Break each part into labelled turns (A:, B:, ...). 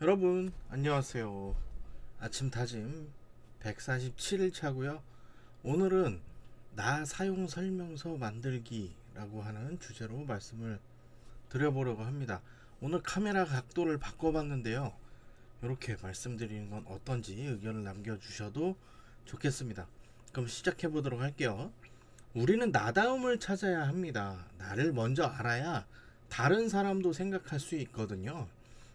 A: 여러분 안녕하세요. 아침 다짐 147일 차고요. 오늘은 나 사용 설명서 만들기라고 하는 주제로 말씀을 드려보려고 합니다. 오늘 카메라 각도를 바꿔봤는데요. 이렇게 말씀드리는 건 어떤지 의견을 남겨주셔도 좋겠습니다. 그럼 시작해 보도록 할게요. 우리는 나다움을 찾아야 합니다. 나를 먼저 알아야 다른 사람도 생각할 수 있거든요.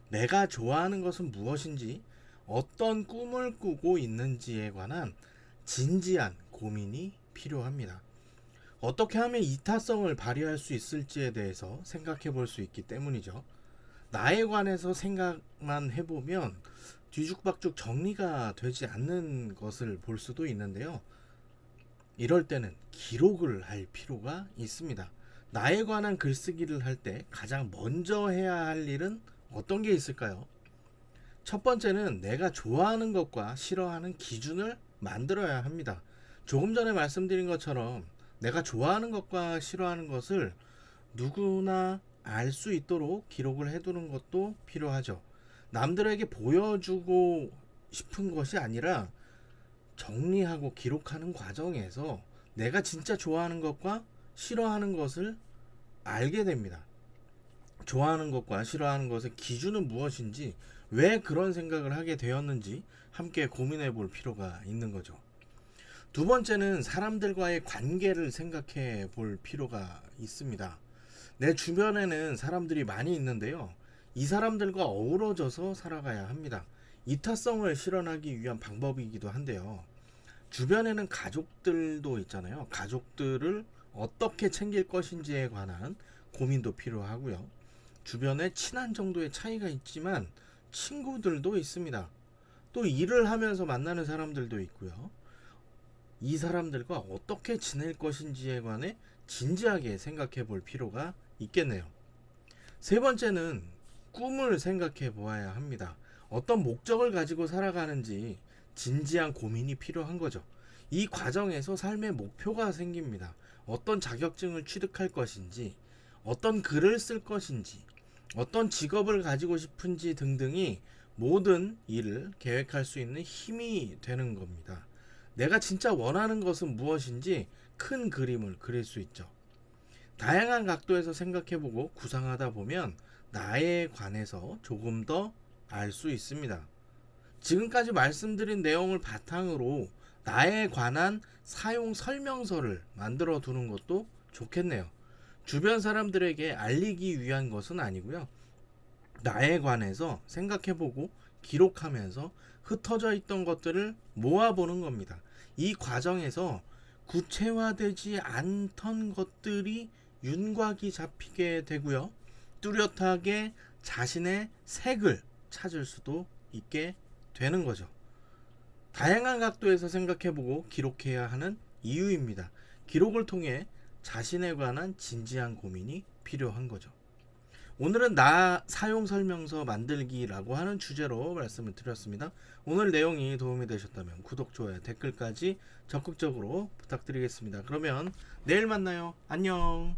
A: 내가 좋아하는 것은 무엇인지, 어떤 꿈을 꾸고 있는지에 관한 진지한 고민이 필요합니다. 어떻게 하면 이타성을 발휘할 수 있을지에 대해서 생각해 볼 수 있기 때문이죠. 나에 관해서 생각만 해보면 뒤죽박죽 정리가 되지 않는 것을 볼 수도 있는데요. 이럴 때는 기록을 할 필요가 있습니다. 나에 관한 글쓰기를 할 때 가장 먼저 해야 할 일은 어떤 게 있을까요? 첫 번째는 내가 좋아하는 것과 싫어하는 기준을 만들어야 합니다. 조금 전에 말씀드린 것처럼 내가 좋아하는 것과 싫어하는 것을 누구나 알 수 있도록 기록을 해두는 것도 필요하죠. 남들에게 보여주고 싶은 것이 아니라 정리하고 기록하는 과정에서 내가 진짜 좋아하는 것과 싫어하는 것을 알게 됩니다. 좋아하는 것과 싫어하는 것의 기준은 무엇인지, 왜 그런 생각을 하게 되었는지 함께 고민해 볼 필요가 있는 거죠. 두 번째는 사람들과의 관계를 생각해 볼 필요가 있습니다. 내 주변에는 사람들이 많이 있는데요. 이 사람들과 어우러져서 살아가야 합니다. 이타성을 실현하기 위한 방법이기도 한데요. 주변에는 가족들도 있잖아요. 가족들을 어떻게 챙길 것인지에 관한 고민도 필요하고요. 주변에 친한 정도의 차이가 있지만 친구들도 있습니다. 또 일을 하면서 만나는 사람들도 있고요. 이 사람들과 어떻게 지낼 것인지에 관해 진지하게 생각해 볼 필요가 있겠네요. 세 번째는 꿈을 생각해 보아야 합니다. 어떤 목적을 가지고 살아가는지 진지한 고민이 필요한 거죠. 이 과정에서 삶의 목표가 생깁니다. 어떤 자격증을 취득할 것인지, 어떤 글을 쓸 것인지, 어떤 직업을 가지고 싶은지 등등이 모든 일을 계획할 수 있는 힘이 되는 겁니다. 내가 진짜 원하는 것은 무엇인지 큰 그림을 그릴 수 있죠. 다양한 각도에서 생각해보고 구상하다 보면 나에 관해서 조금 더 알 수 있습니다. 지금까지 말씀드린 내용을 바탕으로 나에 관한 사용 설명서를 만들어 두는 것도 좋겠네요. 주변 사람들에게 알리기 위한 것은 아니고요. 나에 관해서 생각해보고 기록하면서 흩어져 있던 것들을 모아보는 겁니다. 이 과정에서 구체화되지 않던 것들이 윤곽이 잡히게 되고요. 뚜렷하게 자신의 색을 찾을 수도 있게 되는 거죠. 다양한 각도에서 생각해보고 기록해야 하는 이유입니다. 기록을 통해 자신에 관한 진지한 고민이 필요한 거죠. 오늘은 나 사용 설명서 만들기라고 하는 주제로 말씀을 드렸습니다. 오늘 내용이 도움이 되셨다면 구독, 좋아요, 댓글까지 적극적으로 부탁드리겠습니다. 그러면 내일 만나요. 안녕.